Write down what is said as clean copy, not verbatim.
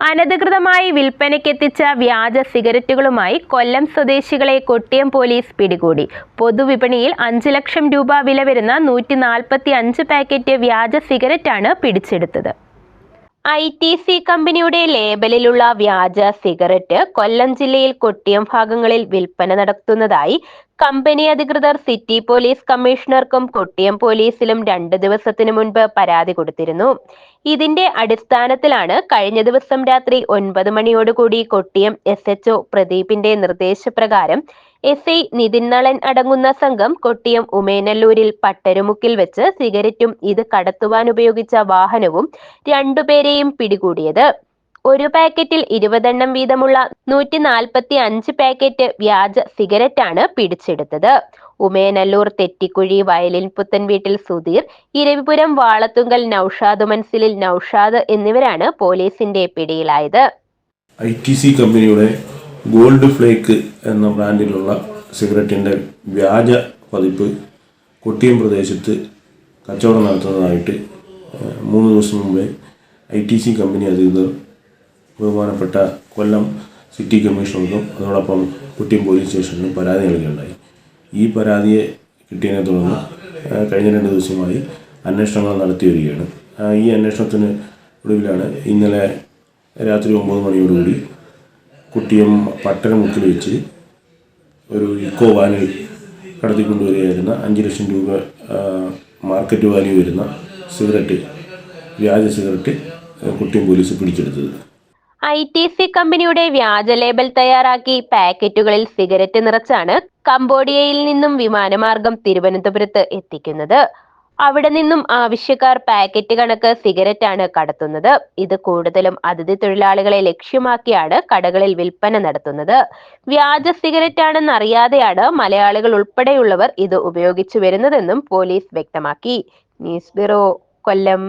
അനധികൃതമായി വിൽപ്പനയ്ക്കെത്തിച്ച വ്യാജ സിഗരറ്റുകളുമായി കൊല്ലം സ്വദേശികളെ കൊട്ടിയം പോലീസ് പിടികൂടി. പൊതുവിപണിയിൽ 5 ലക്ഷം രൂപ വില വരുന്ന 145 പാക്കറ്റ് വ്യാജ സിഗരറ്റാണ് പിടിച്ചെടുത്തത്. ITC കമ്പനിയുടെ ലേബലിലുള്ള വ്യാജ സിഗരറ്റ് കൊല്ലം ജില്ലയിൽ കൊട്ടിയം ഭാഗങ്ങളിൽ വിൽപ്പന നടത്തുന്നതായി കമ്പനി അധികൃതർ സിറ്റി പോലീസ് കമ്മീഷണർക്കും കൊട്ടിയം പോലീസിലും 2 ദിവസത്തിനു മുൻപ് പരാതി കൊടുത്തിരുന്നു. ഇതിന്റെ അടിസ്ഥാനത്തിലാണ് കഴിഞ്ഞ ദിവസം രാത്രി 9 മണിയോടുകൂടി കൊട്ടിയം SHO പ്രദീപിന്റെ നിർദ്ദേശപ്രകാരം SI നിതിൻ നളൻ അടങ്ങുന്ന സംഘം കൊട്ടിയം ഉമേനല്ലൂരിൽ പട്ടരുമുക്കിൽ വെച്ച് സിഗരറ്റും ഇത് കടത്തുവാൻ ഉപയോഗിച്ച വാഹനവും 2 പേരെയും പിടികൂടിയത്. ഒരു പാക്കറ്റിൽ 20 എണ്ണം വീതമുള്ള 145 പാക്കറ്റ് വ്യാജ സിഗരറ്റാണ് പിടിച്ചെടുത്തത്. ഉമേനല്ലൂർ തെറ്റിക്കുഴി വയലിൻ പുത്തൻ വീട്ടിൽ സുധീർ, ഇരവിപുരം വാളത്തുങ്കൽ നൌഷാദ് മൻസിലിൽ നൌഷാദ് എന്നിവരാണ് പോലീസിന്റെ പിടിയിലായത്. ITC കമ്പനിയുടെ ഗോൾഡ് ഫ്ലേക്ക് എന്ന ബ്രാൻഡിലുള്ള സിഗരറ്റിൻ്റെ വ്യാജ പതിപ്പ് കൊട്ടിയം പ്രദേശത്ത് കച്ചവടം നടത്തുന്നതായിട്ട് 3 ദിവസം മുമ്പേ ITC കമ്പനി അധികൃതർ ബഹുമാനപ്പെട്ട കൊല്ലം സിറ്റി കമ്മീഷണർക്കും അതോടൊപ്പം കൊട്ടിയം പോലീസ് സ്റ്റേഷനിലും പരാതി നൽകുകയുണ്ടായി. ഈ പരാതിയെ കിട്ടിയതിനെ തുടർന്ന് കഴിഞ്ഞ 2 ദിവസമായി അന്വേഷണങ്ങൾ നടത്തി വരികയാണ്. ഈ അന്വേഷണത്തിന് ഒടുവിലാണ് ഇന്നലെ രാത്രി 9 മണിയോടുകൂടി കൊട്ടിയം പട്ടരമുക്കിൽ വെച്ച് ഒരു ഇക്കോ വാനിൽ കടത്തിക്കൊണ്ടുവരികയായിരുന്ന 5 ലക്ഷം രൂപ മാർക്കറ്റ് വാല്യൂ വരുന്ന സിഗരറ്റ്, വ്യാജ സിഗരറ്റ് കൊട്ടിയം പോലീസ് പിടിച്ചെടുത്തത്. ITC കമ്പനിയുടെ വ്യാജ ലേബൽ തയ്യാറാക്കി പാക്കറ്റുകളിൽ സിഗരറ്റ് നിറച്ചാണ് കംബോഡിയയിൽ നിന്നും വിമാനമാർഗം തിരുവനന്തപുരത്ത് എത്തിക്കുന്നത്. അവിടെ നിന്നും ആവശ്യക്കാർ പാക്കറ്റ് കണക്ക് സിഗരറ്റാണ് കടത്തുന്നത്. ഇത് കൂടുതലും അതിഥി തൊഴിലാളികളെ ലക്ഷ്യമാക്കിയാണ് കടകളിൽ വിൽപ്പന നടത്തുന്നത്. വ്യാജ സിഗരറ്റാണെന്നറിയാതെയാണ് മലയാളികൾ ഉൾപ്പെടെയുള്ളവർ ഇത് ഉപയോഗിച്ചു വരുന്നതെന്നും പോലീസ് വ്യക്തമാക്കി. ന്യൂസ് ബ്യൂറോ, കൊല്ലം.